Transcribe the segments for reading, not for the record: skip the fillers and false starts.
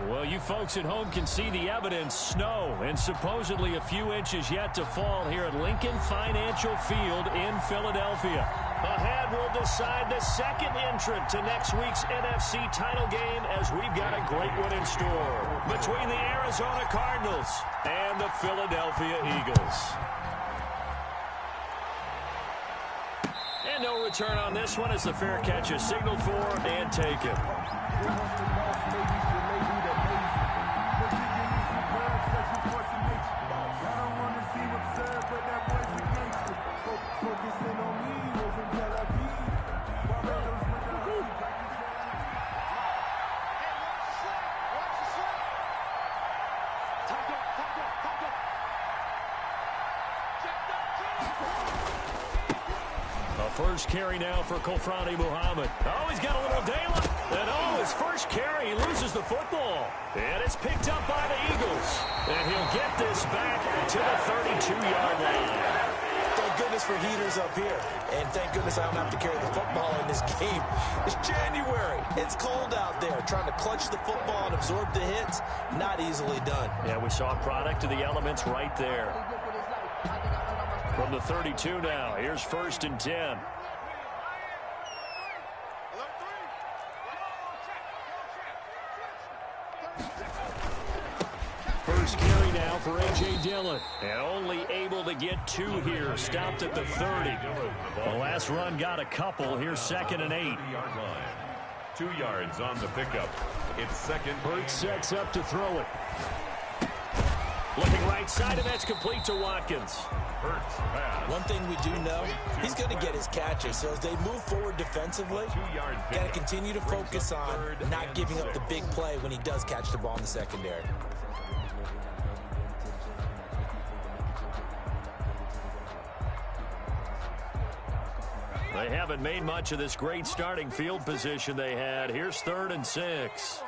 Well, you folks at home can see the evidence. Snow and supposedly a few inches yet to fall here at Lincoln Financial Field in Philadelphia. Ahead will decide the second entrant to next week's NFC title game, as we've got a great one in store between the Arizona Cardinals and the Philadelphia Eagles. And no return on this one as the fair catch is signaled for and taken. First carry now for Kofrani Muhammad. Oh, he's got a little daylight. And oh, his first carry, he loses the football. And it's picked up by the Eagles. And he'll get this back to the 32-yard line. Thank goodness for heaters up here. And thank goodness I don't have to carry the football in this game. It's January. It's cold out there. Trying to clutch the football and absorb the hits, not easily done. Yeah, we saw a product of the elements right there. From the 32 now, here's 1st and 10. First carry now for A.J. Dillon. And only able to get 2 here. Stopped at the 30. The last run got a couple. Here's 2nd and 8. 2 yards on the pickup. It's 2nd. Hurts sets up to throw it. Looking right side, and that's complete to Watkins. One thing we do know, he's going to get his catches. So as they move forward defensively, got to continue to focus on not giving up the big play when he does catch the ball in the secondary. They haven't made much of this great starting field position they had. Here's 3rd and 6.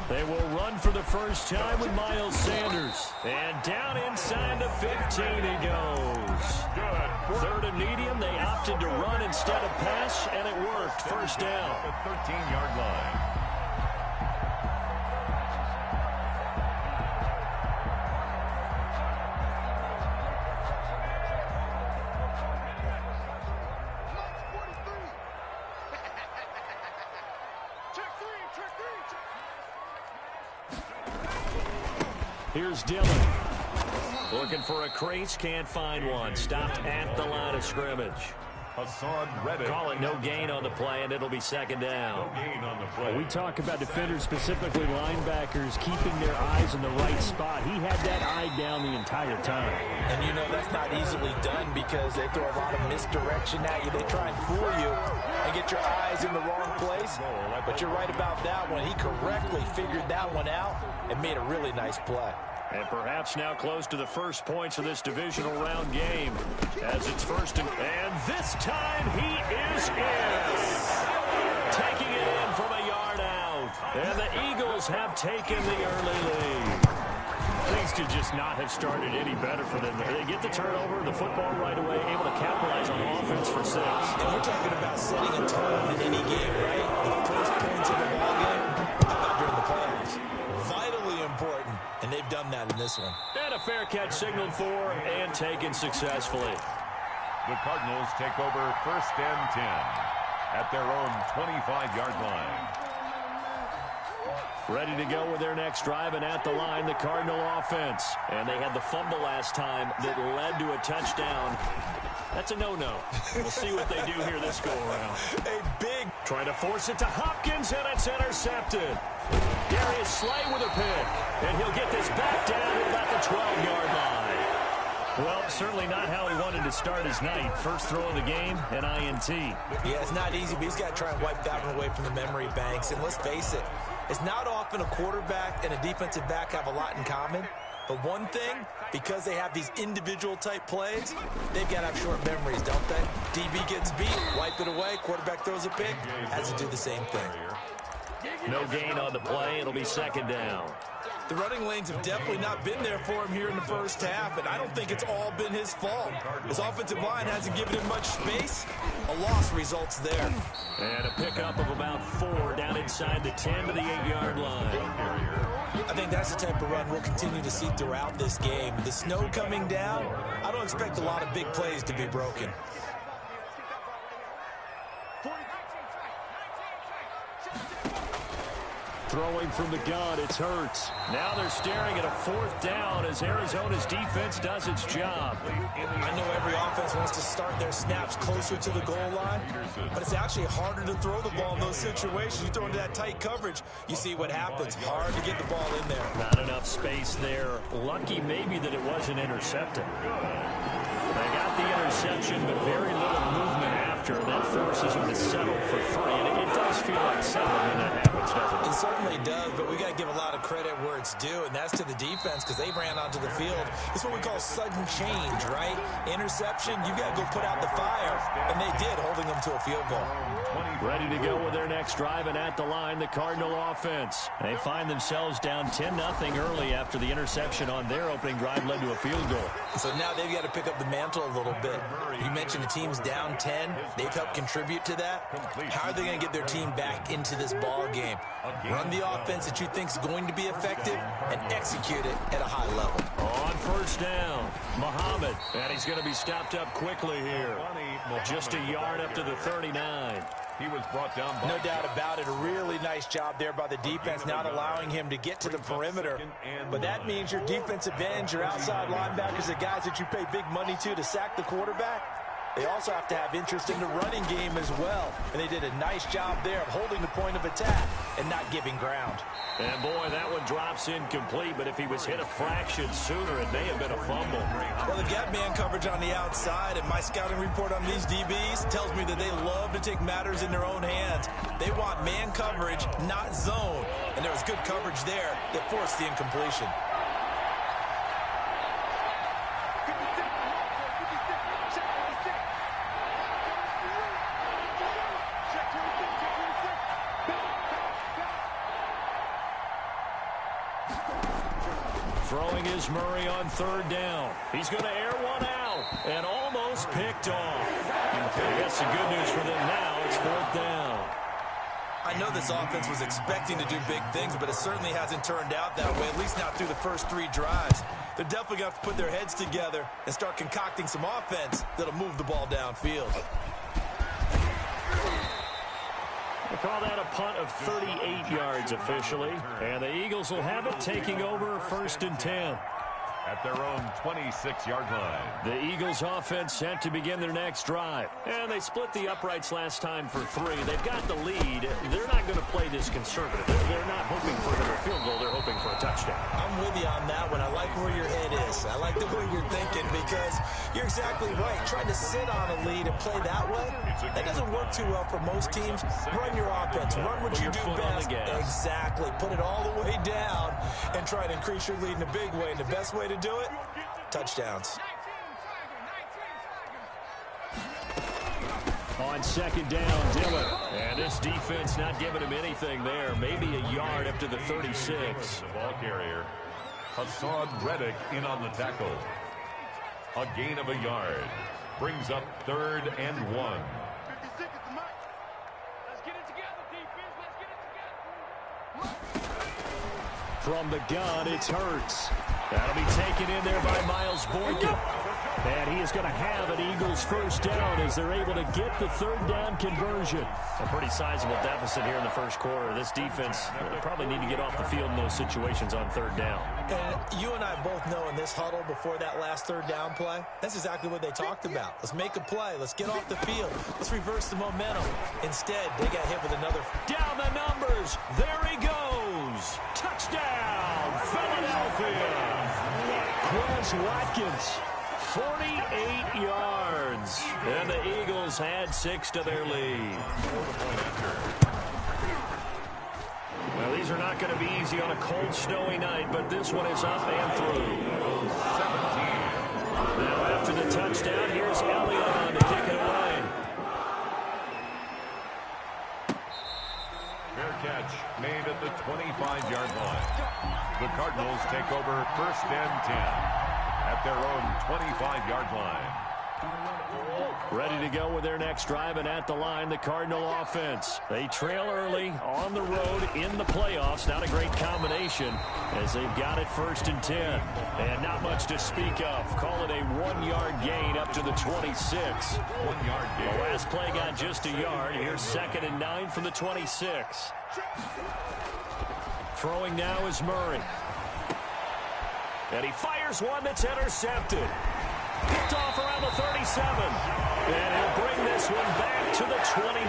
They will run for the first time with Miles Sanders. And down inside the 15 he goes. 3rd and medium. They opted to run instead of pass, and it worked. First down. The 13-yard line. Here's Dillon. Looking for a crease, can't find one. Stopped at the line of scrimmage. Call it no gain on the play, and it'll be 2nd down. No gain on the play. We talk about defenders, specifically linebackers, keeping their eyes in the right spot. He had that eye down the entire time. And you know that's not easily done because they throw a lot of misdirection at you. They try and fool you and get your eyes in the wrong place. But you're right about that one. He correctly figured that one out and made a really nice play. And perhaps now close to the first points of this divisional round game as it's 1st and this time he is in. Taking it in from a yard out. And the Eagles have taken the early lead. Things could just not have started any better for them. They get the turnover, the football right away, able to capitalize on offense for 6. And we're talking about setting a tone in any game, right? The first points of the ball game, during the playoffs. Vitally important, and they've done that in this one. And a fair catch signaled for and taken successfully. The Cardinals take over 1st and 10 at their own 25-yard line. Ready to go with their next drive, and at the line, the Cardinal offense. And they had the fumble last time that led to a touchdown. That's a no-no. We'll see what they do here this go-around. A big... Trying to force it to Hopkins, and it's intercepted. Darius Slay with a pick. And he'll get this back down to about the 12-yard line. Well, certainly not how he wanted to start his night. First throw of the game, an INT. Yeah, it's not easy, but he's got to try and wipe that one away from the memory banks. And let's face it, it's not often a quarterback and a defensive back have a lot in common. But one thing, because they have these individual type plays, they've got to have short memories, don't they? DB gets beat, wipe it away, quarterback throws a pick, has to do the same thing. No gain on the play. It'll be 2nd down. The running lanes have definitely not been there for him here in the first half, and I don't think it's all been his fault. His offensive line hasn't given him much space. A loss results there. And a pickup of about 4 down inside the 10 to the 8-yard line. I think that's the type of run we'll continue to see throughout this game. With the snow coming down, I don't expect a lot of big plays to be broken. Throwing from the gun, it's Hurts. Now they're staring at a 4th down as Arizona's defense does its job. I know every offense wants to start their snaps closer to the goal line, but it's actually harder to throw the ball in those situations. You throw into that tight coverage, you see what happens. Hard to get the ball in there. Not enough space there. Lucky maybe that it wasn't intercepted. They got the interception, but very little movement after. That forces them to settle for 3. And it does feel like settling when that happens, doesn't it? It certainly does, but we got to give a lot of credit where it's due, and that's to the defense because they ran onto the field. It's what we call sudden change, right? Interception, you got to go put out the fire, and they did, holding them to a field goal. Ready to go with their next drive, and at the line, the Cardinal offense. They find themselves down 10-0 early after the interception on their opening drive led to a field goal. So now they've got to pick up the mantle a little bit. You mentioned the team's down 10. They've helped contribute to that. How are they going to get their team back into this ball game? Run the offense that you think is going to be effective and execute it at a high level. On 1st down, Muhammad, and he's going to be stopped up quickly here. Just a yard up to the 39. He was brought down by... No doubt about it. A really nice job there by the defense, not allowing him to get to the perimeter. But that means your defensive ends, your outside linebackers, the guys that you pay big money to sack the quarterback, they also have to have interest in the running game as well. And they did a nice job there of holding the point of attack and not giving ground. And boy, that one drops incomplete, but if he was hit a fraction sooner, it may have been a fumble. Well, they've got man coverage on the outside, and my scouting report on these DBs tells me that they love to take matters in their own hands. They want man coverage, not zone. And there was good coverage there that forced the incompletion. Throwing is Murray on 3rd down. He's going to air one out and almost picked off. I guess the good news for them now, it's 4th down. I know this offense was expecting to do big things, but it certainly hasn't turned out that way, at least not through the first 3 drives. They're definitely going to have to put their heads together and start concocting some offense that'll move the ball downfield. They call that a punt of 38 yards officially. And the Eagles will have it, taking over 1st and 10. At their own 26-yard line. The Eagles offense set to begin their next drive. And they split the uprights last time for 3. They've got the lead. They're not going to play this conservative. They're not hoping for another field goal. They're hoping for a touchdown. I'm with you on that one. I like where your head is. I like the way you're thinking because you're exactly right. Trying to sit on a lead and play that way, that doesn't work too well for most teams. Run your offense. Run what you do best. Exactly. Put it all the way down and try to increase your lead in a big way. And the best way to do it, touchdowns. On 2nd down, Dillon. And this defense not giving him anything there. Maybe a yard up to the 36. The ball carrier, Hassan Reddick, in on the tackle. A gain of a yard. Brings up 3rd and 1. From the gun, it's Hurts. That'll be taken in there by Miles Boykin. And he is going to have an Eagles 1st down as they're able to get the 3rd down conversion. A pretty sizable deficit here in the 1st quarter. This defense probably need to get off the field in those situations on 3rd down. And you and I both know in this huddle before that last 3rd down play, that's exactly what they talked about. Let's make a play. Let's get off the field. Let's reverse the momentum. Instead, they got hit with another. Down the numbers. There he goes. Touchdown, Philadelphia. Quez Watkins. 48 yards. And the Eagles had 6 to their lead. Well, these are not going to be easy on a cold, snowy night, but this one is up and through. 17. Now after the touchdown, here's Elliott to kick it away. Fair catch made at the 25-yard line. The Cardinals take over first and 10 at their own 25-yard line. Ready to go with their next drive, and at the line, the Cardinal offense. They trail early on the road in the playoffs. Not a great combination as they've got it first and 10. And not much to speak of. Call it a 1-yard gain up to the 26. 1-yard gain. The last play got just a yard. Here's 2nd and 9 from the 26. Throwing now is Murray. And he fires one that's intercepted. Picked off around the 37. And he'll bring this one back to the 29.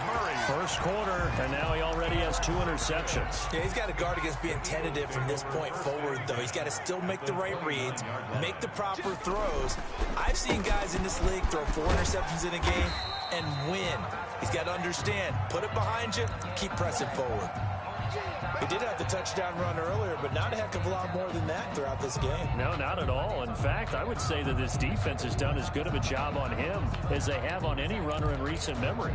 Murray. First quarter, and now he already has 2 interceptions. Yeah, he's got to guard against being tentative from this point forward, though. He's got to still make the right reads, make the proper throws. I've seen guys in this league throw 4 interceptions in a game and win. He's got to understand, put it behind you, keep pressing forward. He did have the touchdown run earlier, but not a heck of a lot more than that throughout this game. No, not at all. In fact, I would say that this defense has done as good of a job on him as they have on any runner in recent memory.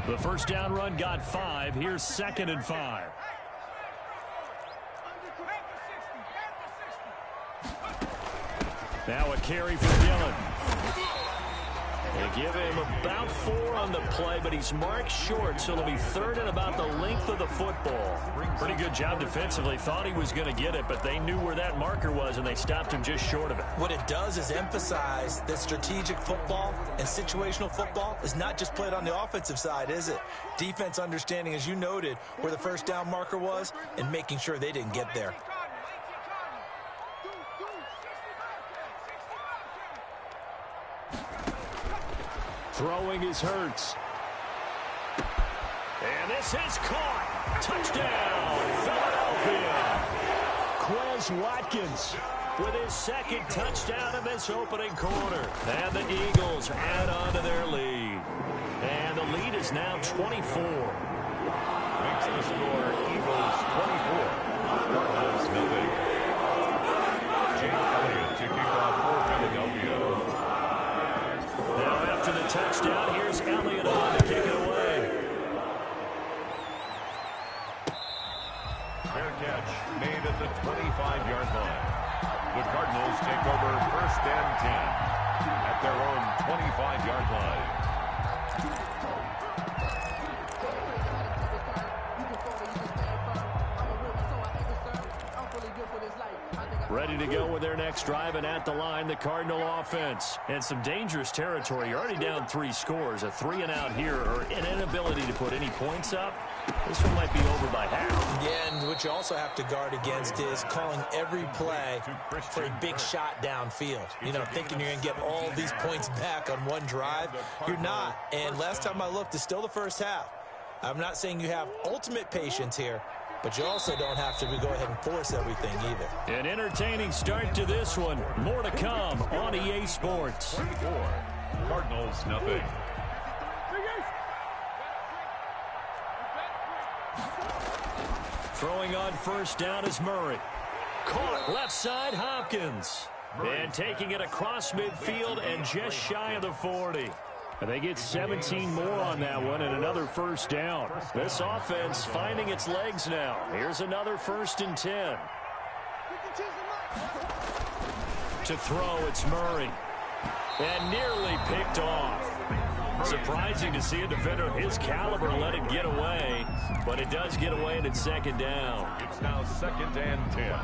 The first down run got 5. Here's 2nd and 5. Now a carry for Dillon. They give him about 4 on the play, but he's marked short, so it'll be 3rd and about the length of the football. Pretty good job defensively. Thought he was going to get it, but they knew where that marker was, and they stopped him just short of it. What it does is emphasize that strategic football and situational football is not just played on the offensive side, is it? Defense understanding, as you noted, where the first down marker was and making sure they didn't get there. Throwing is Hurts. And this is caught. Touchdown, Philadelphia. Quez Watkins with his 2nd touchdown in this opening quarter. And the Eagles add on to their lead. And the lead is now 24. Makes the score Eagles 24. Cardinals nothing. Jake Elliott to kick off for Philadelphia. Now after the touchdown, here's Elliott on to kick it away. Fair catch made at the 25-yard line. The Cardinals take over first and 10 at their own 25-yard line. Ready to go with their next drive, and at the line, the Cardinal offense. And some dangerous territory. You're already down 3 scores. A 3-and-out here, or an inability to put any points up. This one might be over by half. Yeah, and what you also have to guard against is calling every play for a big shot downfield. You know, thinking you're going to get all these points back on one drive. You're not. And last time I looked, it's still the first half. I'm not saying you have ultimate patience here, but you also don't have to go ahead and force everything either. An entertaining start to this one. More to come on EA Sports. 24. Cardinals nothing. Throwing on first down is Murray. Caught left side, Hopkins. And taking it across midfield and just shy of the 40. And they get 17 more on that one and another first down. This offense finding its legs now. Here's another 1st and 10. To throw, it's Murray. And nearly picked off. Surprising to see a defender of his caliber let it get away, but it does get away and it's 2nd down. It's now 2nd and 10.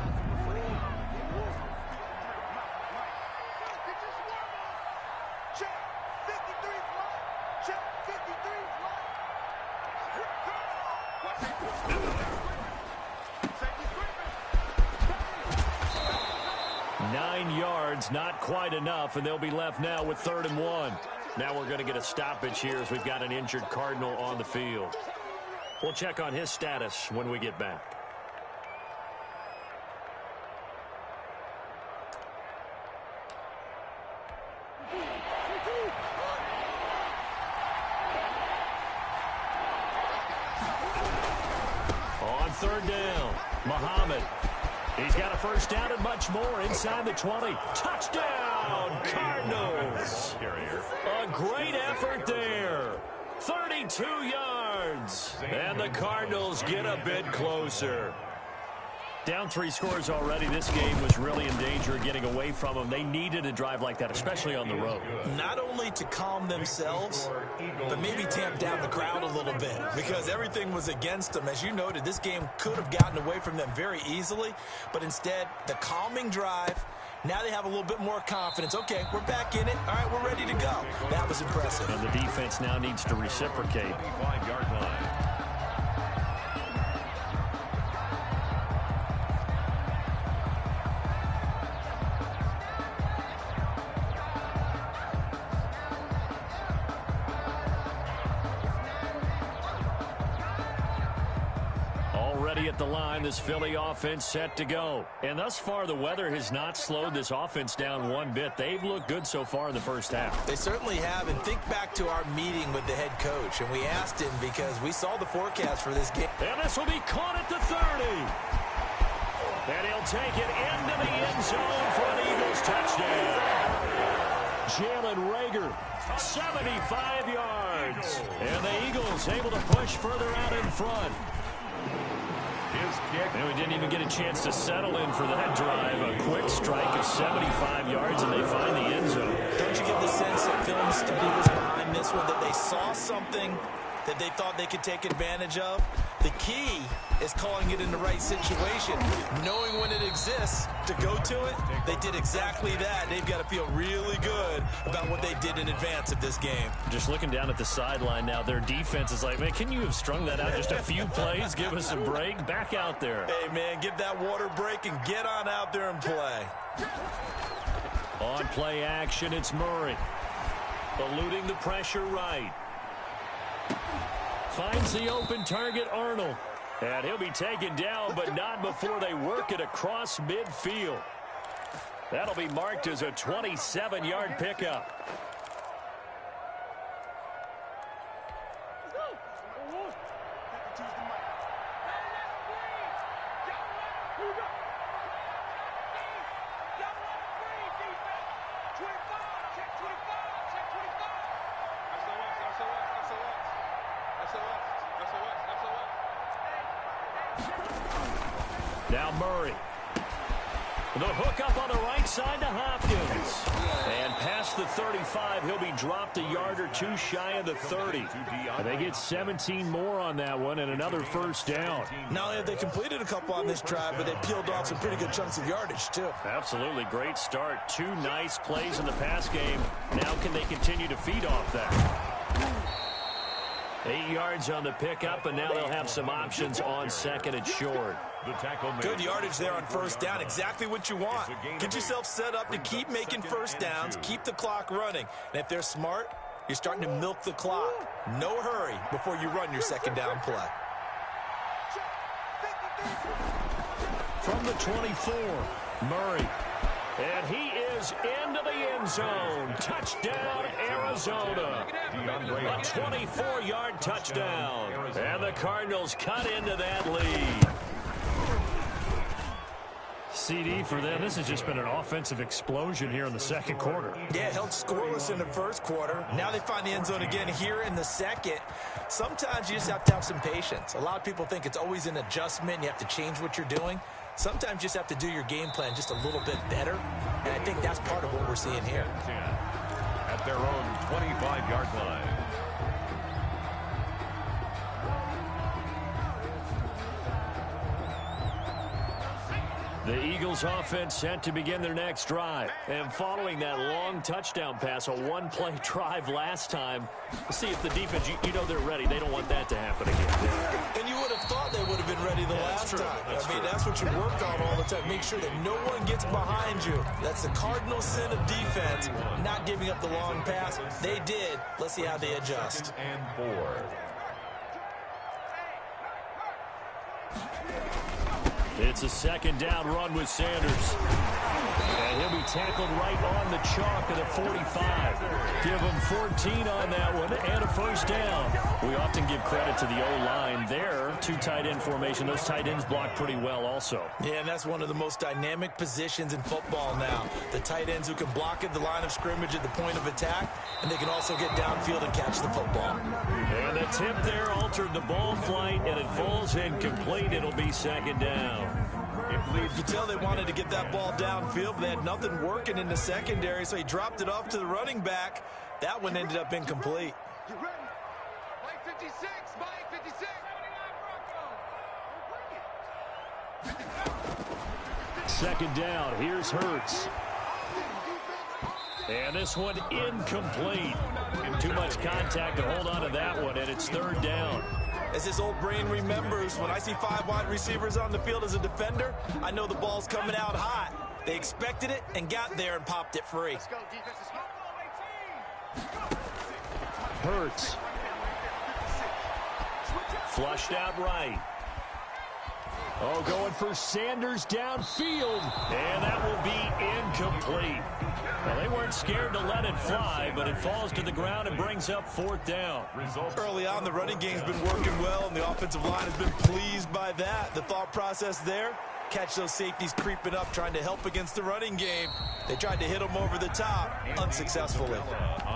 Not quite enough, and they'll be left now with 3rd and 1. Now we're going to get a stoppage here as we've got an injured Cardinal on the field. We'll check on his status when we get back. On 3rd down, Muhammad. He's got a first down and much more inside the 20. Touchdown, Cardinals. A great effort there. 32 yards. And the Cardinals get a bit closer. Down 3 scores already. This game was really in danger of getting away from them. They needed a drive like that, especially on the road. Not only to calm themselves, but maybe tamp down the crowd a little bit because everything was against them. As you noted, this game could have gotten away from them very easily, but instead, the calming drive, now they have a little bit more confidence. Okay, we're back in it. All right, we're ready to go. That was impressive. And the defense now needs to reciprocate. 5-yard line. Already at the line, this Philly offense set to go. And thus far, the weather has not slowed this offense down one bit. They've looked good so far in the first half. They certainly have. And think back to our meeting with the head coach. And we asked him because we saw the forecast for this game. And this will be caught at the 30. And he'll take it into the end zone for an Eagles touchdown. Jalen Reagor, 75 yards. And the Eagles able to push further out in front. And we didn't even get a chance to settle in for that drive. A quick strike of 75 yards, and they find the end zone. Don't you get the sense that film study was behind this one, that they saw something that they thought they could take advantage of? The key is calling it in the right situation. Knowing when it exists to go to it, they did exactly that. They've got to feel really good about what they did in advance of this game. Just looking down at the sideline now, their defense is like, man, can you have strung that out just a few plays? Give us a break. Back out there. Hey, man, give that water break and get on out there and play. On play action, it's Murray. Eluding the pressure right. Finds the open target, Arnold. And he'll be taken down, but not before they work it across midfield. That'll be marked as a 27-yard pickup. Now Murray. The hook up on the right side to Hopkins. And past the 35, he'll be dropped a yard or two shy of the 30. And they get 17 more on that one and another first down. Not only have they completed a couple on this drive, but they peeled off some pretty good chunks of yardage, too. Absolutely. Great start. 2 nice plays in the pass game. Now can they continue to feed off that? 8 yards on the pickup, and now they'll have some options on second and short. Good yardage there on first down. Exactly what you want. Get yourself set up to keep making first downs, keep the clock running. And if they're smart, you're starting to milk the clock. No hurry before you run your second down play. From the 24, Murray. And he is into the end zone. Touchdown, Arizona. A 24-yard touchdown. And the Cardinals cut into that lead. CD for them. This has just been an offensive explosion here in the second quarter. Yeah, held scoreless in the first quarter. Now they find the end zone again here in the second. Sometimes you just have to have some patience. A lot of people think it's always an adjustment. You have to change what you're doing. Sometimes you just have to do your game plan just a little bit better. And I think that's part of what we're seeing here. At their own 25-yard line. The Eagles offense set to begin their next drive. And following that long touchdown pass, a one-play drive last time, we'll see if the defense, you know they're ready. They don't want that to happen again. And you would have thought they would have been ready the last time. I mean, that's what you work on all the time. Make sure that no one gets behind you. That's the cardinal sin of defense, not giving up the long pass. They did. Let's see how they adjust. 2nd and 4. It's a second down run with Sanders. And he'll be tackled right on the chalk at the 45. Give him 14 on that one and a first down. We often give credit to the O-line there. Two tight end formation. Those tight ends block pretty well also. Yeah, and that's one of the most dynamic positions in football now. The tight ends who can block at the line of scrimmage at the point of attack, and they can also get downfield and catch the football. And the tip there altered the ball flight, and it falls incomplete. It'll be second down. You could tell they wanted to get that ball downfield, but they had nothing working in the secondary, so he dropped it off to the running back. That one ended up incomplete. You ready? Mike 56, Mike 56. Second down. Here's Hurts. And this one incomplete. Too much contact to hold on to that one, and it's third down. As his old brain remembers, when I see 5 wide receivers on the field as a defender, I know the ball's coming out hot. They expected it and got there and popped it free. Let's go, defense. Hurts. Flushed out right. Oh, going for Sanders downfield. And that will be incomplete. Well, they weren't scared to let it fly, but it falls to the ground and brings up fourth down. Early on, the running game's been working well, and the offensive line has been pleased by that. The thought process there, catch those safeties creeping up, trying to help against the running game. They tried to hit them over the top, unsuccessfully.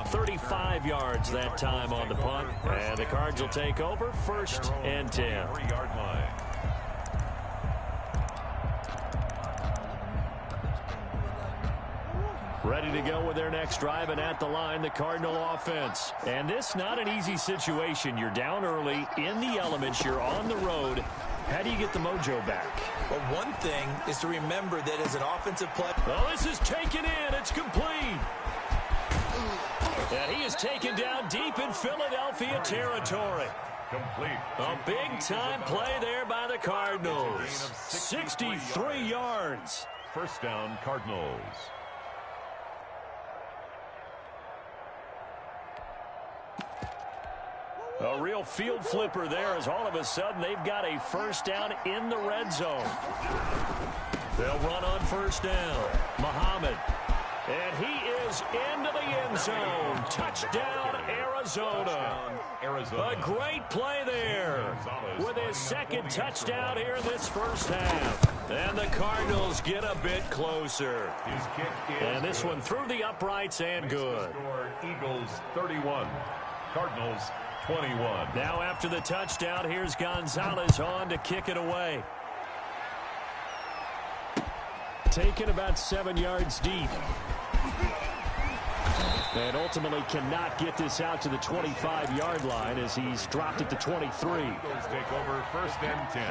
35 yards that time on the punt. And the Cards will take over, 1st and 10. 3-yard line. Ready to go with their next drive, and at the line, the Cardinal offense. And this not an easy situation. You're down early, in the elements, you're on the road. How do you get the mojo back? Well, one thing is to remember that as an offensive play. Well, this is taken in. It's complete. And he is taken down deep in Philadelphia territory. Complete. A big-time play there by the Cardinals. 63 yards. First down, Cardinals. A real field flipper there as all of a sudden they've got a first down in the red zone. They'll run on first down. Muhammad. And he is into the end zone. Touchdown, Arizona. A great play there with his second touchdown here in this first half. And the Cardinals get a bit closer. His kick is and this one through the uprights and good. Score, Eagles 31, Cardinals 21. Now after the touchdown, here's Gonzalez on to kick it away. Taken about 7 yards deep. And ultimately cannot get this out to the 25-yard line as he's dropped it to 23. Eagles take over 1st and 10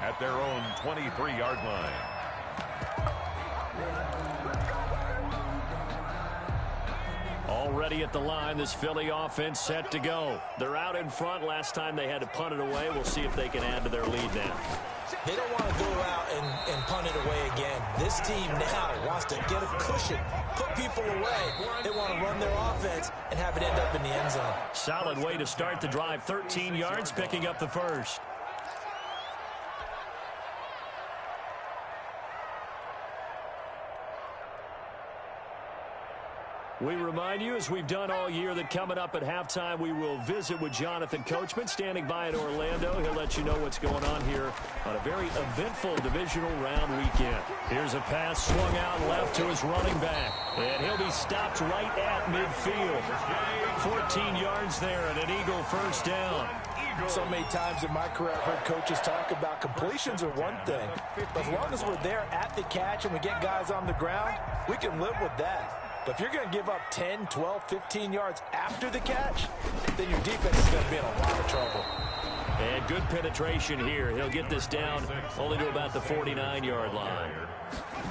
at their own 23-yard line. Already at the line, this Philly offense set to go. They're out in front. Last time they had to punt it away. We'll see if they can add to their lead now. They don't want to go out and punt it away again. This team now wants to get a cushion, put people away. They want to run their offense and have it end up in the end zone. Solid way to start the drive. 13 yards, picking up the first. We remind you, as we've done all year, that coming up at halftime, we will visit with Jonathan Coachman, standing by in Orlando. He'll let you know what's going on here on a very eventful divisional round weekend. Here's a pass swung out left to his running back, and he'll be stopped right at midfield. 14 yards there and an Eagle first down. So many times in my career, I've heard coaches talk about completions are one thing, but as long as we're there at the catch and we get guys on the ground, we can live with that. But if you're going to give up 10, 12, 15 yards after the catch, then your defense is going to be in a lot of trouble. And good penetration here. He'll get this down only to about the 49-yard line.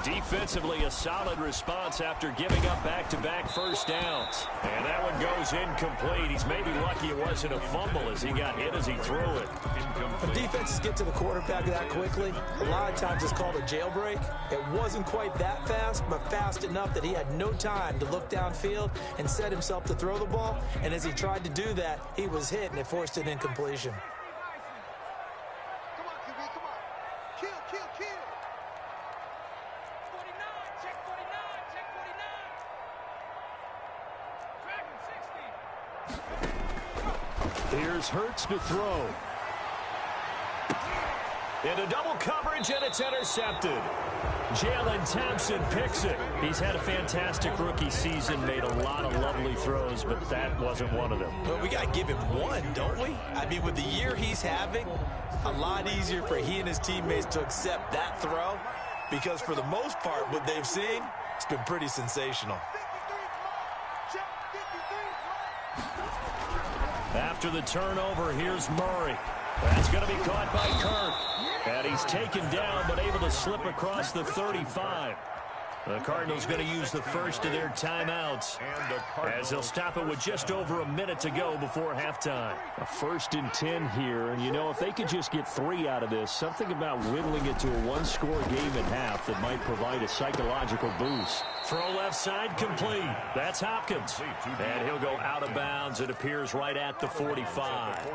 Defensively, a solid response after giving up back-to-back first downs. And that one goes incomplete. He's maybe lucky it wasn't a fumble as he got hit as he threw it. When defenses get to the quarterback that quickly, a lot of times it's called a jailbreak. It wasn't quite that fast, but fast enough that he had no time to look downfield and set himself to throw the ball. And as he tried to do that, he was hit, and it forced an incompletion. Come on, QB, come on. Kill. 49, check 49. Here's Hurts to throw. Into double coverage, and it's intercepted. Jalen Thompson picks it. He's had a fantastic rookie season, made a lot of lovely throws, but that wasn't one of them. Well, we got to give him one, don't we? I mean, with the year he's having, a lot easier for he and his teammates to accept that throw, because for the most part, what they've seen, it's been pretty sensational. After the turnover, here's Murray. That's going to be caught by Kirk. And he's taken down, but able to slip across the 35. The Cardinals going to use the first of their timeouts, as they'll stop it with just over a minute to go before halftime. A 1st and 10 here, and you know, if they could just get 3 out of this, something about whittling it to a one-score game at half that might provide a psychological boost. Throw left side complete. That's Hopkins. And he'll go out of bounds. It appears right at the 45.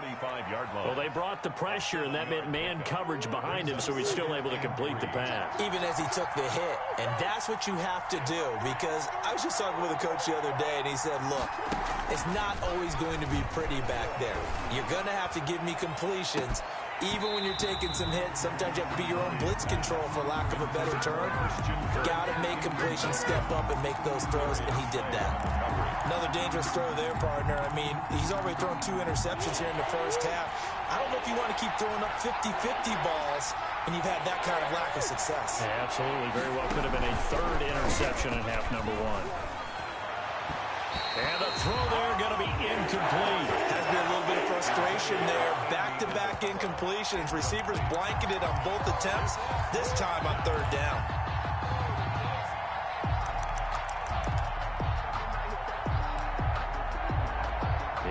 Well, they brought the pressure, and that meant man coverage behind him, so he's still able to complete the pass. Even as he took the hit, and that's what you have to do, because I was just talking with a coach the other day, and he said, look, it's not always going to be pretty back there. You're going to have to give me completions. Even when you're taking some hits, sometimes you have to be your own blitz control, for lack of a better term. Got to make completions, step up, and make those throws, and he did that. Another dangerous throw there, partner. I mean, he's already thrown 2 interceptions here in the first half. I don't know if you want to keep throwing up 50-50 balls when you've had that kind of lack of success. Yeah, absolutely. Very well could have been a 3rd interception in half number 1. And the throw there going to be incomplete. Has been a little bit of frustration there. Back-to-back incompletions. Receivers blanketed on both attempts. This time on 3rd down.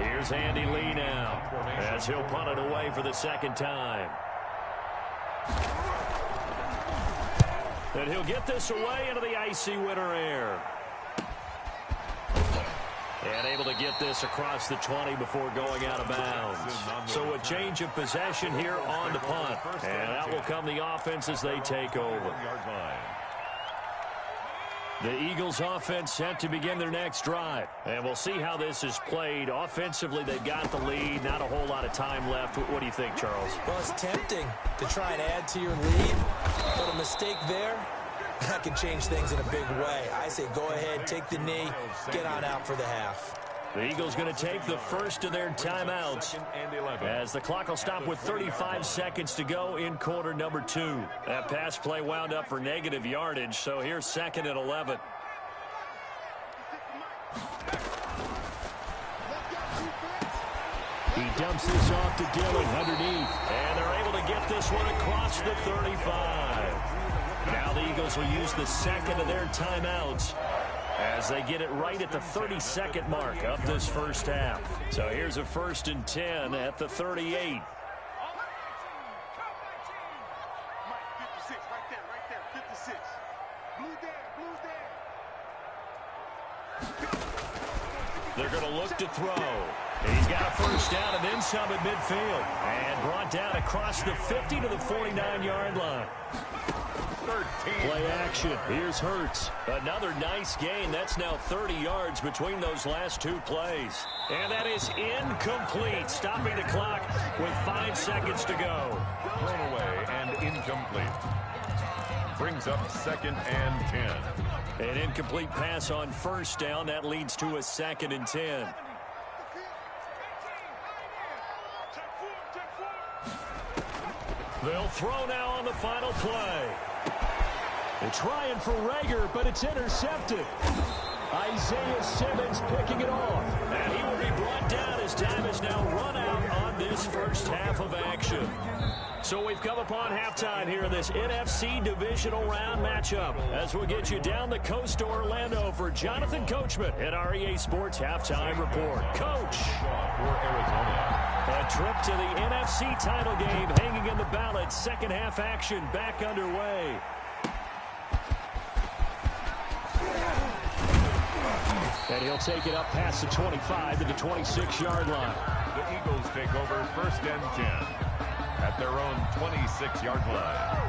Here's Andy Lee now, as he'll punt it away for the 2nd time. And he'll get this away into the icy winter air. And able to get this across the 20 before going out of bounds. So a change of possession here on the punt. And out will come the offense as they take over. The Eagles offense set to begin their next drive. And we'll see how this is played. Offensively, they've got the lead. Not a whole lot of time left. What do you think, Charles? Well, it's tempting to try and add to your lead. But a mistake there, that can change things in a big way. I say go ahead, take the knee, get on out for the half. The Eagles going to take the first of their timeouts, as the clock will stop with 35 seconds to go in quarter number 2. That pass play wound up for negative yardage, so here's 2nd and 11. He dumps this off to Dillon underneath, and they're able to get this one across the 35. Now the Eagles will use the 2nd of their timeouts, as they get it right at the 32nd mark of this first half. So here's a 1st and 10 at the 38. They're going to look to throw. He's got a 1st down and then some at midfield. And brought down across the 50 to the 49-yard line. Play action. Here's Hurts. Another nice gain. That's now 30 yards between those last 2 plays. And that is incomplete, stopping the clock with 5 seconds to go. Thrown away and incomplete. Brings up 2nd and 10. An incomplete pass on 1st down. That leads to a 2nd and 10. They'll throw now on the final play. They're trying for Rager, but it's intercepted. Isaiah Simmons picking it off. And he will be brought down as time is now run out on this first half of action. So we've come upon halftime here in this NFC divisional round matchup, as we'll get you down the coast to Orlando for Jonathan Coachman at our EA Sports Halftime Report. Coach. For Arizona. A trip to the NFC title game hanging in the balance. 2nd half action back underway. And he'll take it up past the 25 to the 26-yard line. The Eagles take over 1st and 10 at their own 26-yard line.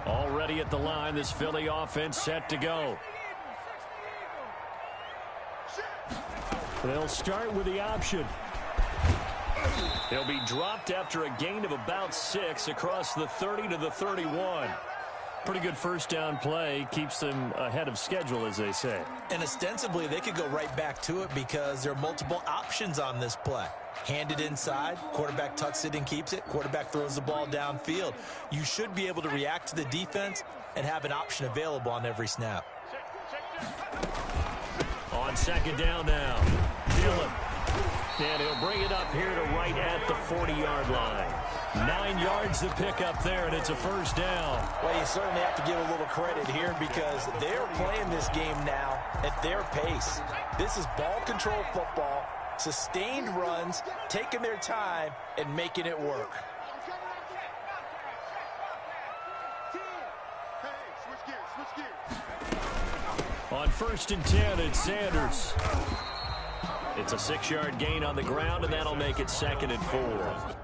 Already at the line, this Philly offense set to go. They'll start with the option. He'll be dropped after a gain of about 6 across the 30 to the 31. Pretty good first down play. Keeps them ahead of schedule, as they say. And ostensibly, they could go right back to it because there are multiple options on this play. Hand it inside, quarterback tucks it and keeps it, quarterback throws the ball downfield. You should be able to react to the defense and have an option available on every snap. On second down now, Dillon. And he'll bring it up here to right at the 40-yard line. 9 yards to pick up there, and it's a first down. Well, you certainly have to give a little credit here because they're playing this game now at their pace. This is ball control football, sustained runs, taking their time, and making it work. On first and 10, it's Sanders. It's a 6-yard gain on the ground, and that'll make it 2nd and 4.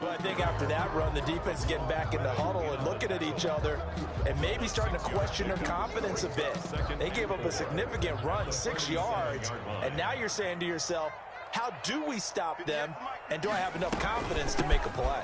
Well, I think after that run, the defense is getting back in the huddle and looking at each other and maybe starting to question their confidence a bit. They gave up a significant run, 6 yards, and now you're saying to yourself, how do we stop them, and do I have enough confidence to make a play?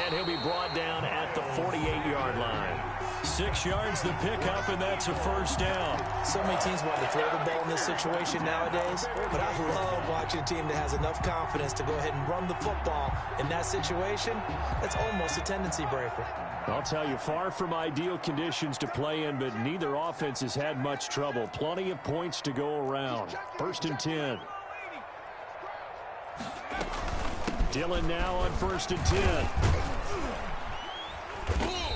And he'll be brought down at the 48-yard line. 6 yards to pick up, and that's a first down. So many teams want to throw the ball in this situation nowadays, but I love watching a team that has enough confidence to go ahead and run the football. In that situation, that's almost a tendency breaker. I'll tell you, far from ideal conditions to play in, but neither offense has had much trouble. Plenty of points to go around. First and 10. Dillon now on first and 10.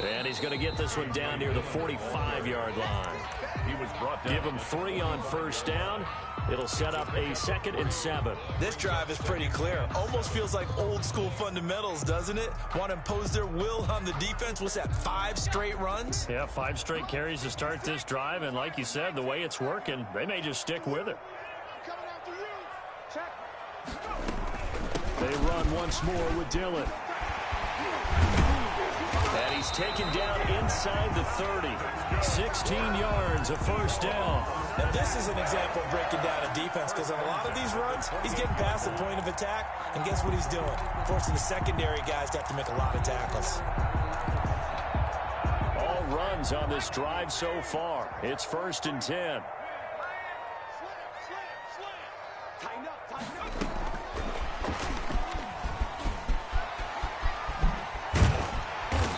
And he's going to get this one down near the 45-yard line. He was brought down. Give him 3 on first down. It'll set up a 2nd and 7. This drive is pretty clear. Almost feels like old school fundamentals, doesn't it? Want to impose their will on the defense. What's that, 5 straight runs? Yeah, 5 straight carries to start this drive. And like you said, the way it's working, they may just stick with it. They run once more with Dillon. And he's taken down inside the 30. 16 yards, a first down. And this is an example of breaking down a defense because on a lot of these runs, he's getting past the point of attack, and guess what he's doing? Forcing the secondary guys to have to make a lot of tackles. All runs on this drive so far. It's first and 10.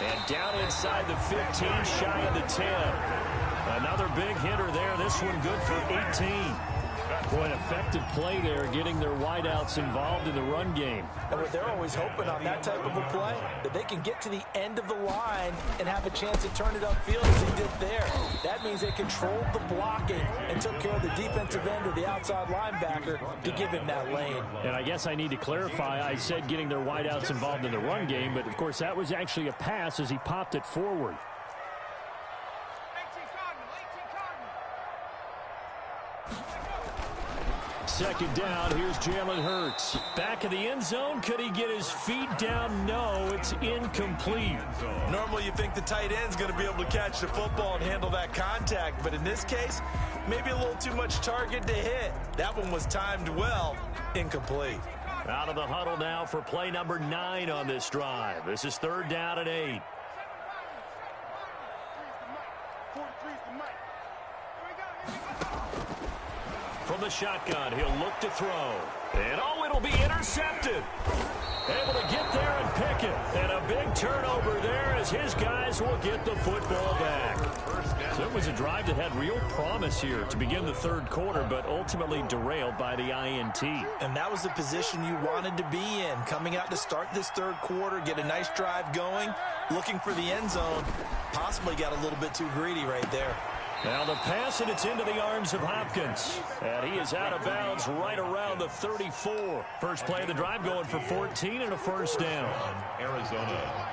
And down inside the 15, shy of the 10. Another big hitter there. This one good for 18. Boy, an effective play there, getting their wideouts involved in the run game. And what they're always hoping on that type of a play, that they can get to the end of the line and have a chance to turn it upfield as he did there. That means they controlled the blocking and took care of the defensive end or the outside linebacker to give him that lane. And I guess I need to clarify, I said getting their wideouts involved in the run game, but of course that was actually a pass as he popped it forward. Second down, here's Jalen Hurts. Back in the end zone, could he get his feet down? No, it's incomplete. Normally you think the tight end's going to be able to catch the football and handle that contact, but in this case, maybe a little too much target to hit. That one was timed well, incomplete. Out of the huddle now for play number 9 on this drive. This is 3rd down and 8. From the shotgun, he'll look to throw. And oh, it'll be intercepted. Able to get there and pick it. And a big turnover there as his guys will get the football back. So it was a drive that had real promise here to begin the 3rd quarter, but ultimately derailed by the INT. And that was the position you wanted to be in. Coming out to start this 3rd quarter, get a nice drive going, looking for the end zone. Possibly got a little bit too greedy right there. Now the pass, and it's into the arms of Hopkins. And he is out of bounds right around the 34. First play of the drive going for 14 and a first down. Arizona.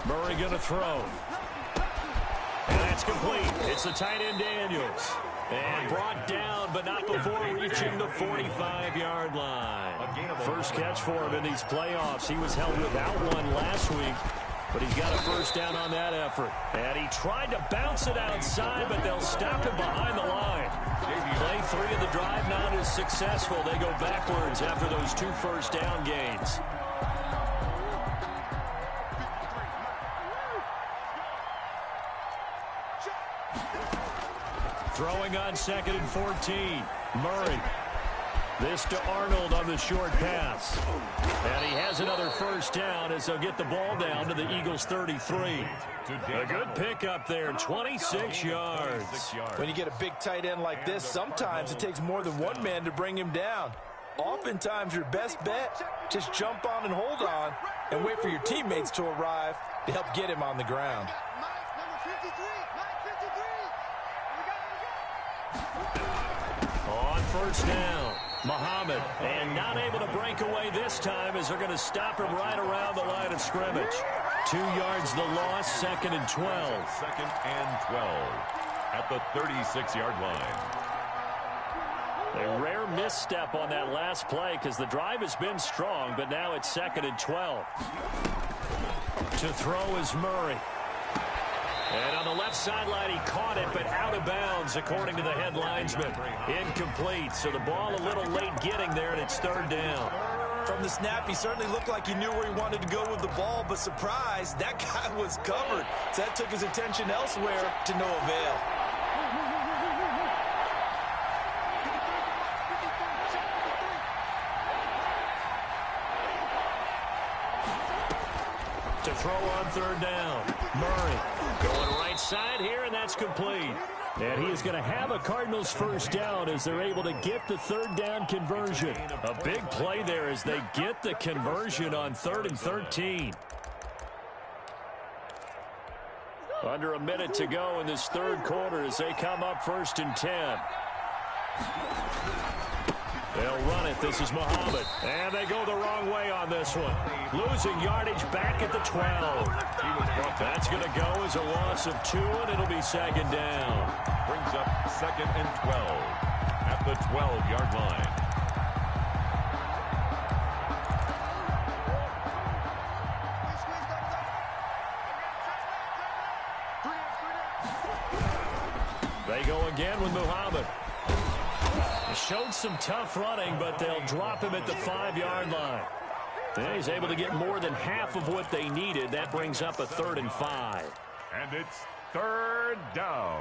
Murray going to throw. And that's complete. It's the tight end Daniels. And brought down, but not before reaching the 45-yard line. First catch for him in these playoffs. He was held without one last week, but he's got a first down on that effort. And he tried to bounce it outside, but they'll stop him behind the line. Play 3 of the drive not as successful. They go backwards after those 2 first down gains. Throwing on 2nd and 14. Murray. This to Arnold on the short pass. And he has another first down as they'll get the ball down to the Eagles' 33. A good pickup there, 26 yards. When you get a big tight end like this, sometimes it takes more than one man to bring him down. Oftentimes your best bet, just jump on and hold on and wait for your teammates to arrive to help get him on the ground. On first down, Muhammad, and not able to break away this time as they're going to stop him right around the line of scrimmage. 2 yards the loss, 2nd and 12. 2nd and 12 at the 36-yard line. A rare misstep on that last play because the drive has been strong, but now it's 2nd and 12. To throw is Murray. And on the left sideline, he caught it, but out of bounds, according to the head linesman. Incomplete, so the ball a little late getting there, and it's 3rd down. From the snap, he certainly looked like he knew where he wanted to go with the ball, but surprise, that guy was covered. So that took his attention elsewhere to no avail. To throw on 3rd down, Murray going right side here, and that's complete. And he is going to have a Cardinals first down as they're able to get the 3rd down conversion. A big play there as they get the conversion on 3rd and 13. Under a minute to go in this 3rd quarter as they come up 1st and 10. They'll run it. This is Muhammad. And they go the wrong way on this one. Losing yardage back at the 12. That's going to go as a loss of 2, and it'll be 2nd down. Brings up 2nd and 12 at the 12-yard line. They go again with Muhammad. Showed some tough running, but they'll drop him at the 5-yard line. And he's able to get more than half of what they needed. That brings up a 3rd and 5. And it's 3rd down.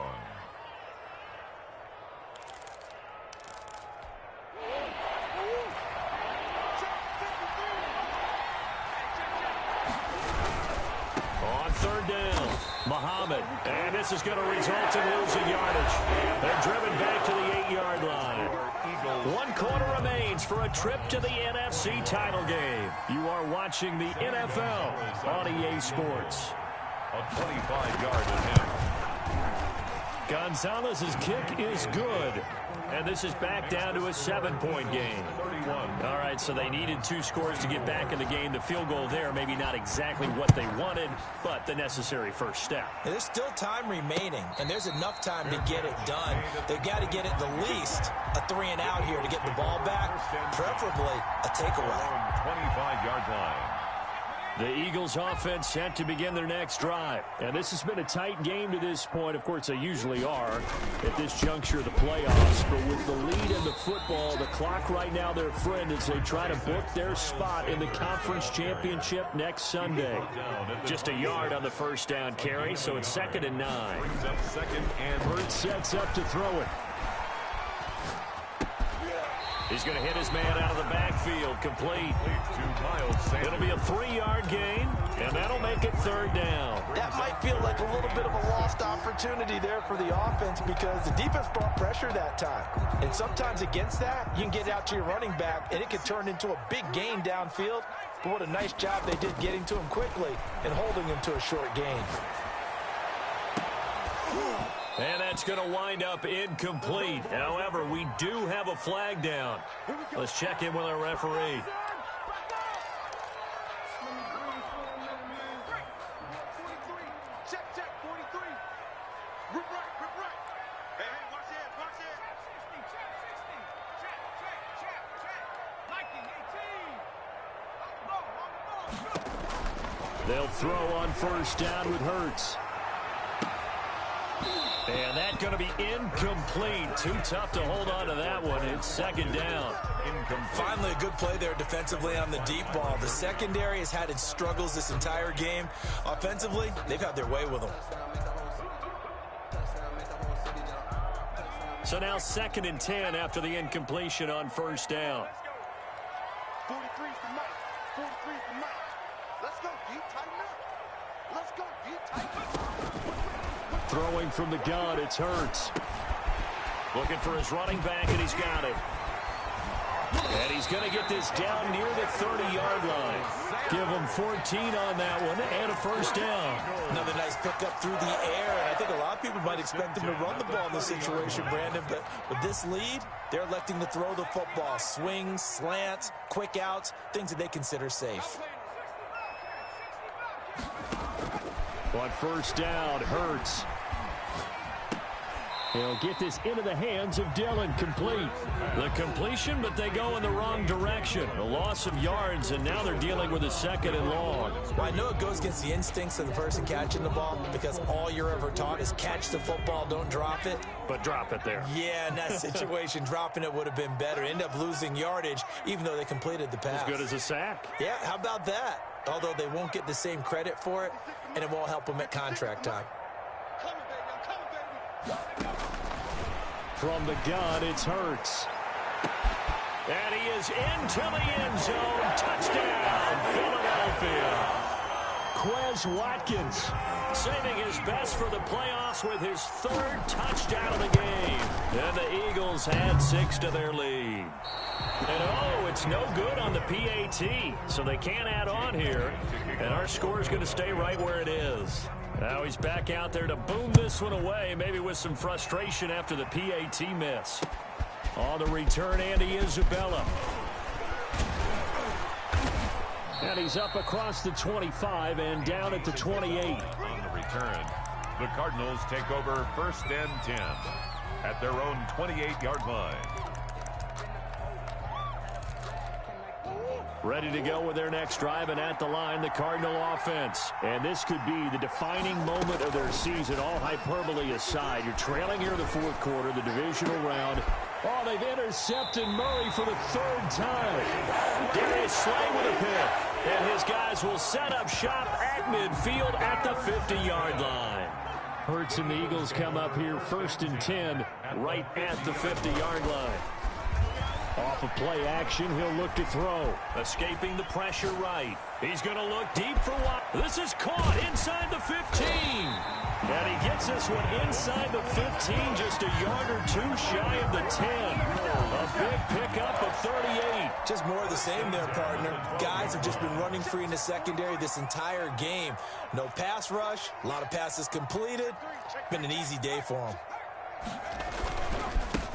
On 3rd down, Muhammad. And this is going to result in losing yardage. They're driven back to the 8-yard line. 1 quarter remains for a trip to the NFC title game. You are watching the NFL on EA Sports. A 25-yard attempt. Gonzalez's kick is good. And this is back down to a 7-point game. 31. All right, so they needed 2 scores to get back in the game. The field goal there, maybe not exactly what they wanted, but the necessary first step. And there's still time remaining, and there's enough time to get it done. They've got to get at the least a 3-and-out here to get the ball back, preferably a takeaway. 25-yard line. The Eagles offense set to begin their next drive. And this has been a tight game to this point. Of course, they usually are at this juncture of the playoffs. But with the lead in the football, the clock right now their friend as they try to book their spot in the conference championship next Sunday. Just a yard on the first down carry, so it's 2nd and 9. Brings up 2nd and Hurts sets up to throw it. He's going to hit his man out of the backfield, complete. It'll be a 3-yard gain, and that'll make it 3rd down. That might feel like a little bit of a lost opportunity there for the offense because the defense brought pressure that time. And sometimes against that, you can get out to your running back, and it can turn into a big gain downfield. But what a nice job they did getting to him quickly and holding him to a short gain. And that's going to wind up incomplete. However, we do have a flag down. Let's check in with our referee. Check, 43. Rip right. Hey, watch it. Check. They'll throw on first down with Hurts. And that's going to be incomplete. Too tough to hold on to that one. It's 2nd down. Finally, a good play there defensively on the deep ball. The secondary has had its struggles this entire game. Offensively, they've had their way with them. So now 2nd and 10 after the incompletion on first down. 43's the Mike. 43's the Mike. Let's go, D. Tighten up. Throwing from the gun, it's Hurts. Looking for his running back, and he's got it. And he's going to get this down near the 30-yard line. Give him 14 on that one and a first down. Another nice pickup through the air, and I think a lot of people might expect them to run the ball in this situation, Brandon, but with this lead, they're electing to throw the football. Swings, slants, quick outs, things that they consider safe. On first down, Hurts. He'll get this into the hands of Dillon, complete. The completion, but they go in the wrong direction. A loss of yards, and now they're dealing with a 2nd and long. Well, I know it goes against the instincts of the person catching the ball because all you're ever taught is catch the football, don't drop it. But drop it there. Yeah, in that situation, dropping it would have been better. End up losing yardage, even though they completed the pass. As good as a sack. Yeah, how about that? Although they won't get the same credit for it, and it won't help them at contract time. From the gun, it's Hurts. And he is into the end zone. Touchdown, Philadelphia. Quez Watkins saving his best for the playoffs with his 3rd touchdown of the game. And the Eagles add 6 to their lead. And it's no good on the PAT, so they can't add on here. And our score is going to stay right where it is. Now he's back out there to boom this one away, maybe with some frustration after the PAT miss. On the return, Andy Isabella. And he's up across the 25 and down at the 28. On the return, the Cardinals take over 1st and 10 at their own 28-yard line. Ready to go with their next drive, and at the line, the Cardinal offense. And this could be the defining moment of their season, all hyperbole aside. You're trailing here in the 4th quarter, the divisional round. Oh, they've intercepted Murray for the 3rd time. Darius Slay with a pick. And his guys will set up shop at midfield at the 50-yard line. Hurts and the Eagles come up here 1st and 10 right at the 50-yard line. Off of play action, he'll look to throw. Escaping the pressure right. He's going to look deep for one. This is caught inside the 15. And he gets this one inside the 15, just a yard or 2 shy of the 10. A big pickup of 38. Just more of the same there, partner. Guys have just been running free in the secondary this entire game. No pass rush, a lot of passes completed. Been an easy day for them.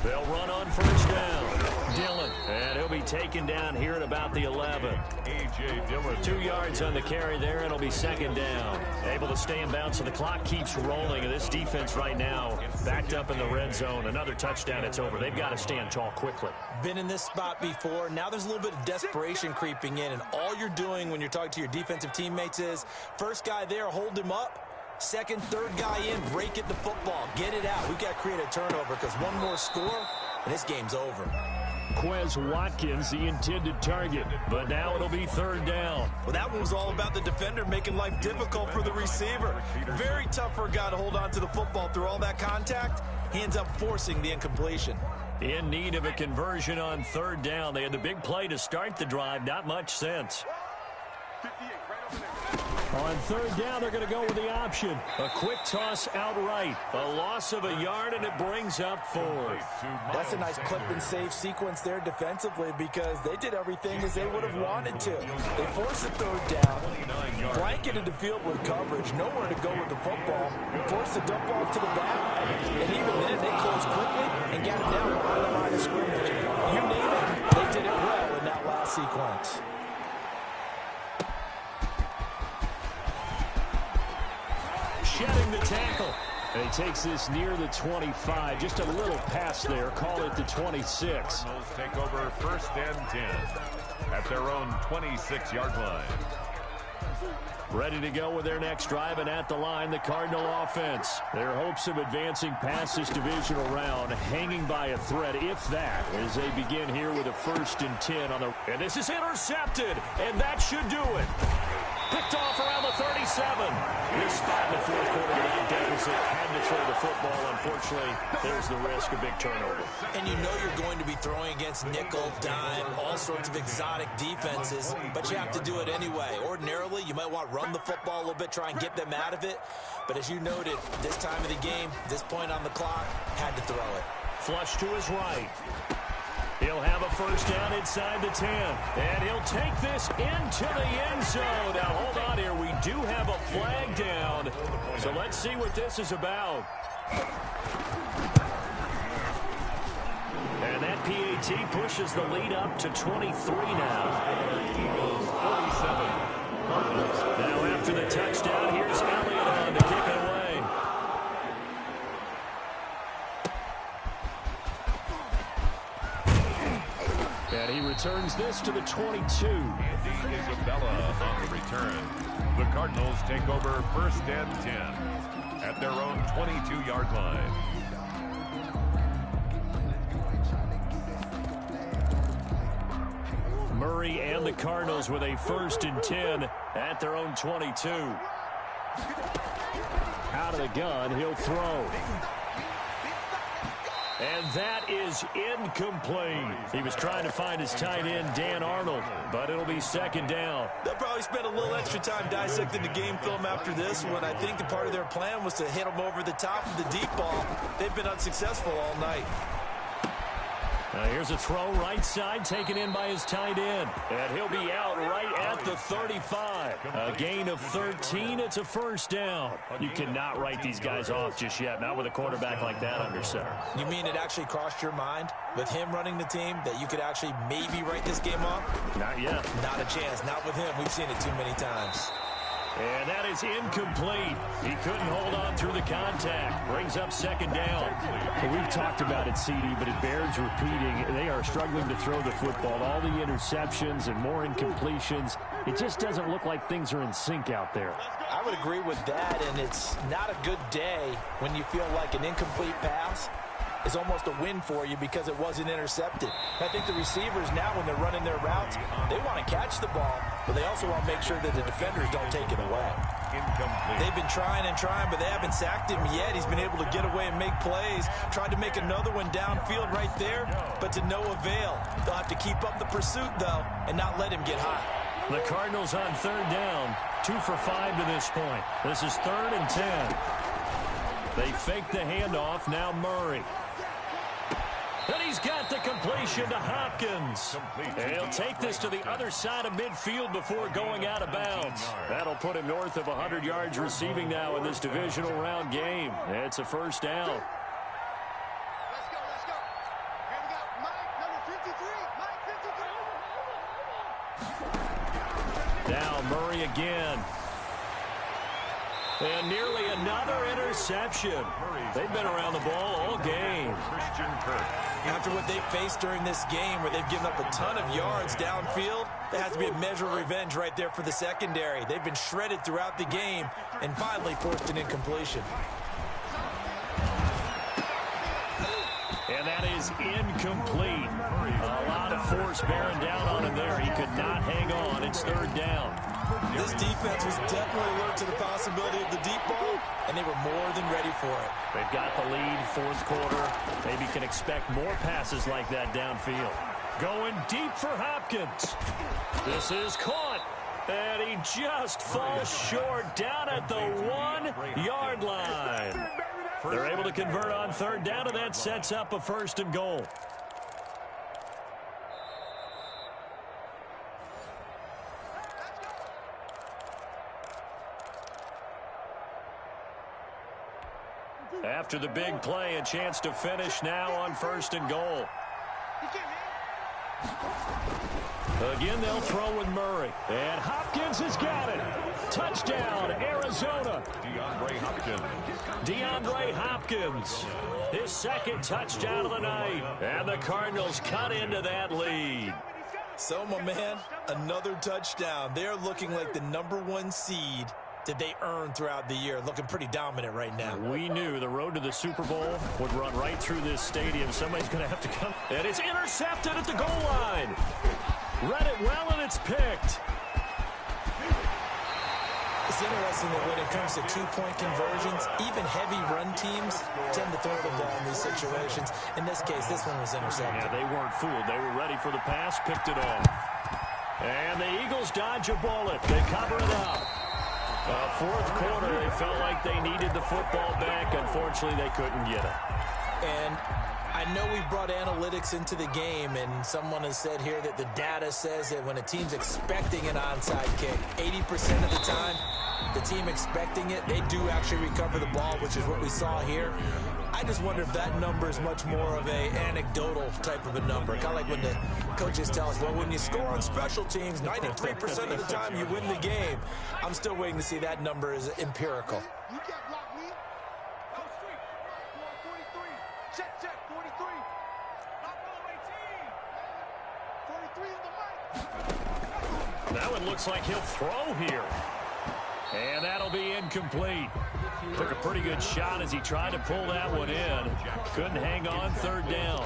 They'll run on first down. Dillon, and he'll be taken down here at about the 11. A.J. Dillon. 2 yards on the carry there, and it'll be second down. Able to stay in bounds, so the clock keeps rolling. And this defense right now backed up in the red zone. Another touchdown, it's over. They've got to stand tall quickly. Been in this spot before. Now there's a little bit of desperation creeping in, and all you're doing when you're talking to your defensive teammates is first guy there, hold him up. Second, third guy in, break at the football. Get it out. We've got to create a turnover because one more score, and this game's over. Quez Watkins, the intended target, but now it'll be third down. Well, that one was all about the defender making life difficult for the receiver. Very tough for a guy to hold on to the football through all that contact. He ends up forcing the incompletion. In need of a conversion on third down. They had the big play to start the drive. Not much sense. 58, right over there. On third down, they're going to go with the option. A quick toss outright. A loss of a yard, and it brings up 4. That's a nice clip and save sequence there defensively because they did everything as they would have wanted to. They forced a third down, blanketed the field with coverage, nowhere to go with the football, forced the dump off to the back, and even then they closed quickly and got it down behind the line of scrimmage. You name it, they did it well in that last sequence. Shedding the tackle. And he takes this near the 25. Just a little pass there. Call it the 26. Cardinals take over first and 10 at their own 26-yard line. Ready to go with their next drive, and at the line, the Cardinal offense. Their hopes of advancing past this divisional round hanging by a thread, if that, as they begin here with a 1st and 10 on the... And this is intercepted, and that should do it. Picked off around the 37. This spot in the fourth quarter without deficit. Had to throw the football. Unfortunately, there's the risk of big turnover. And you know you're going to be throwing against nickel, dime, all sorts of exotic defenses, but you have to do it anyway. Ordinarily, you might want to run the football a little bit, try and get them out of it. But as you noted, this time of the game, this point on the clock, had to throw it. Flush to his right. He'll have a first down inside the 10. And he'll take this into the end zone. Now, hold on here. We do have a flag down. So let's see what this is about. And that PAT pushes the lead up to 23 now. 47. Now, after the touchdown, here's Elliott on to kick it away. And he returns this to the 22. Andy Isabella on the return. The Cardinals take over first and 10 at their own 22-yard line. Murray and the Cardinals with a 1st and 10 at their own 22. Out of the gun, he'll throw. And that is incomplete. He was trying to find his tight end, Dan Arnold, but it'll be second down. They'll probably spend a little extra time dissecting the game film after this one. I think the part of their plan was to hit him over the top of the deep ball. They've been unsuccessful all night. Now here's a throw right side taken in by his tight end. And he'll be out right at the 35. A gain of 13. It's a first down. You cannot write these guys off just yet. Not with a quarterback like that under center. You mean it actually crossed your mind with him running the team that you could actually maybe write this game off? Not yet. Not a chance. Not with him. We've seen it too many times. And that is incomplete. He couldn't hold on through the contact. Brings up second down. Well, we've talked about it, CD, but it bears repeating. They are struggling to throw the football. All the interceptions and more incompletions. It just doesn't look like things are in sync out there. I would agree with that, and it's not a good day when you feel like an incomplete pass is almost a win for you because it wasn't intercepted. I think the receivers now, when they're running their routes, they want to catch the ball, but they also want to make sure that the defenders don't take it away. Incomplete. They've been trying and trying, but they haven't sacked him yet. He's been able to get away and make plays. Tried to make another one downfield right there, but to no avail. They'll have to keep up the pursuit, though, and not let him get hot. The Cardinals on third down, 2 for 5 to this point. This is 3rd and 10. They fake the handoff. Now Murray. And he's got the completion to Hopkins. And he'll take this to the other side of midfield before going out of bounds. That'll put him north of 100 yards receiving now in this divisional round game. It's a first down. Now Murray again. And nearly another interception. They've been around the ball all game. After what they faced during this game where they've given up a ton of yards downfield, there has to be a measure of revenge right there for the secondary. They've been shredded throughout the game and finally forced an incompletion. And that is incomplete. A lot of force bearing down on him there. He could not hang on. It's third down. This defense was definitely alert to the possibility of the deep ball, and they were more than ready for it. They've got the lead, fourth quarter. Maybe can expect more passes like that downfield. Going deep for Hopkins. This is caught. And he just falls short down at the 1-yard line. They're able to convert on third down, and that sets up a first and goal. After the big play, a chance to finish now on first and goal. Again, they'll throw with Murray. And Hopkins has got it. Touchdown, Arizona. DeAndre Hopkins. His second touchdown of the night. And the Cardinals cut into that lead. So, my man, another touchdown. They're looking like the #1 seed that they earned throughout the year. Looking pretty dominant right now. We knew the road to the Super Bowl would run right through this stadium. Somebody's going to have to come. And it's intercepted at the goal line. Read it well, and it's picked. It's interesting that when it comes to two-point conversions, even heavy run teams tend to throw the ball in these situations. In this case, this one was intercepted. Yeah, they weren't fooled. They were ready for the pass, picked it off. And the Eagles dodge a bullet. They cover it up. Fourth quarter, they felt like they needed the football back. Unfortunately, they couldn't get it. And I know we brought analytics into the game, and someone has said here that the data says that when a team's expecting an onside kick, 80% of the time, the team expecting it, they do actually recover the ball, which is what we saw here. I just wonder if that number is much more of a anecdotal type of a number. Kind of like when the coaches tell us, well, when you score on special teams, 93% of the time you win the game. I'm still waiting to see that number is empirical. You can't block me. Go straight. 43. Check. 43. Not 18. 43 in the mic. That one looks like he'll throw here. And that'll be incomplete. Took a pretty good shot as he tried to pull that one in. Couldn't hang on, third down.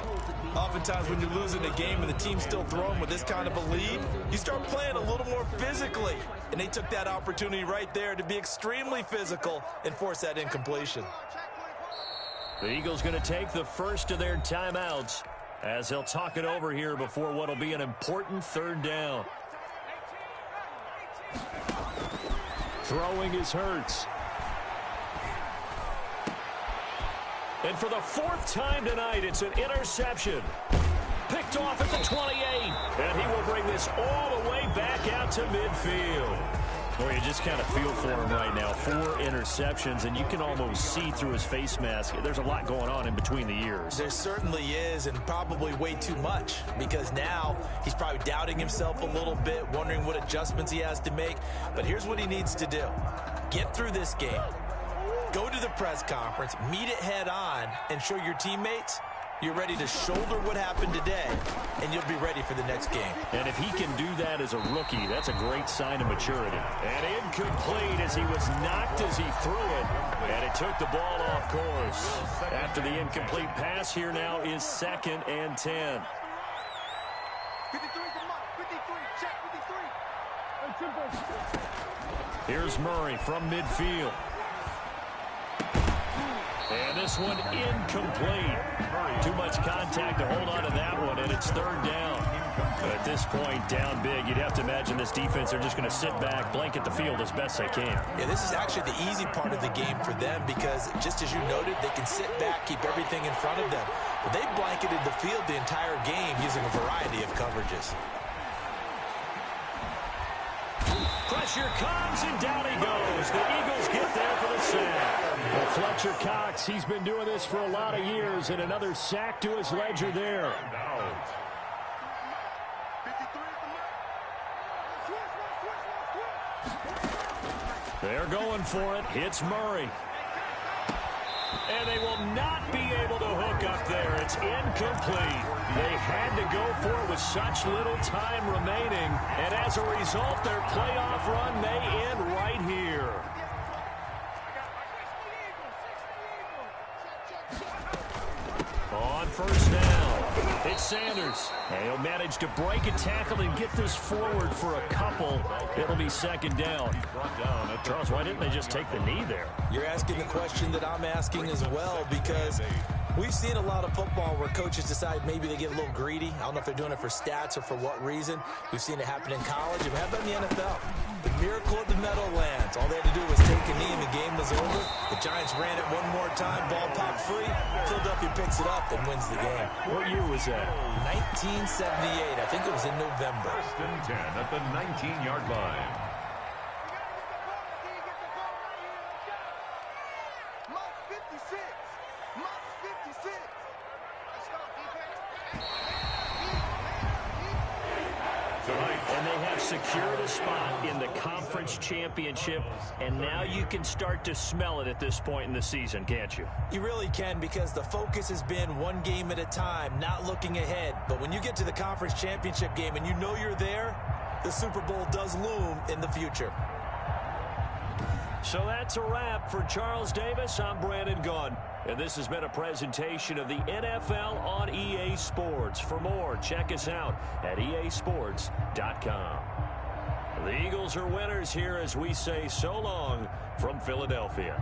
Oftentimes when you're losing a game and the team's still throwing with this kind of a lead, you start playing a little more physically. And they took that opportunity right there to be extremely physical and force that incompletion. The Eagles going to take the first of their timeouts as he'll talk it over here before what will be an important third down. Throwing is Hurts. And for the fourth time tonight, it's an interception. Picked off at the 28. And he will bring this all the way back out to midfield. Boy, you just kind of feel for him right now. 4 interceptions, and you can almost see through his face mask. There's a lot going on in between the ears. There certainly is, and probably way too much, because now he's probably doubting himself a little bit, wondering what adjustments he has to make. But here's what he needs to do. Get through this game. Go to the press conference, meet it head on, and show your teammates you're ready to shoulder what happened today, and you'll be ready for the next game. And if he can do that as a rookie, that's a great sign of maturity. And incomplete as he was knocked as he threw it, and it took the ball off course. After the incomplete pass, here now is 2nd and 10. 53 to Mike. 53. Check 53. Here's Murray from midfield. And this one incomplete. Too much contact to hold on to that one, and it's third down. But at this point, down big, you'd have to imagine this defense are just going to sit back, blanket the field as best they can. Yeah, this is actually the easy part of the game for them because, just as you noted, they can sit back, keep everything in front of them. But they've blanketed the field the entire game using a variety of coverages. Pressure comes, and down he goes. The Eagles get there for the sack. Well, Fletcher Cox, he's been doing this for a lot of years, and another sack to his ledger there. 53 at the mic. Switch. They're going for it. Hits Murray. And they will not be able to hook up there. It's incomplete. They had to go for it with such little time remaining. And as a result, their playoff run may end right here. On first down, it's Sanders. And he'll manage to break a tackle and get this forward for a couple. It'll be second down. Charles, why didn't they just take the knee there? You're asking the question that I'm asking as well, because we've seen a lot of football where coaches decide maybe they get a little greedy. I don't know if they're doing it for stats or for what reason. We've seen it happen in college. It happened in the NFL. The miracle of the Meadowlands. All they had to do was take a knee and the game was over. The Giants ran it one more time. Ball popped free. Philadelphia picks it up and wins the game. What year was that? 1978. I think it was in November. First and 10 at the 19-yard line. And they have secured a spot in the conference championship, and now you can start to smell it at this point in the season, can't you? You really can, because the focus has been one game at a time, not looking ahead. But when you get to the conference championship game and you know you're there, the Super Bowl does loom in the future. So that's a wrap for Charles Davis. I'm Brandon Gunn. And this has been a presentation of the NFL on EA Sports. For more, check us out at easports.com. The Eagles are winners here as we say so long from Philadelphia.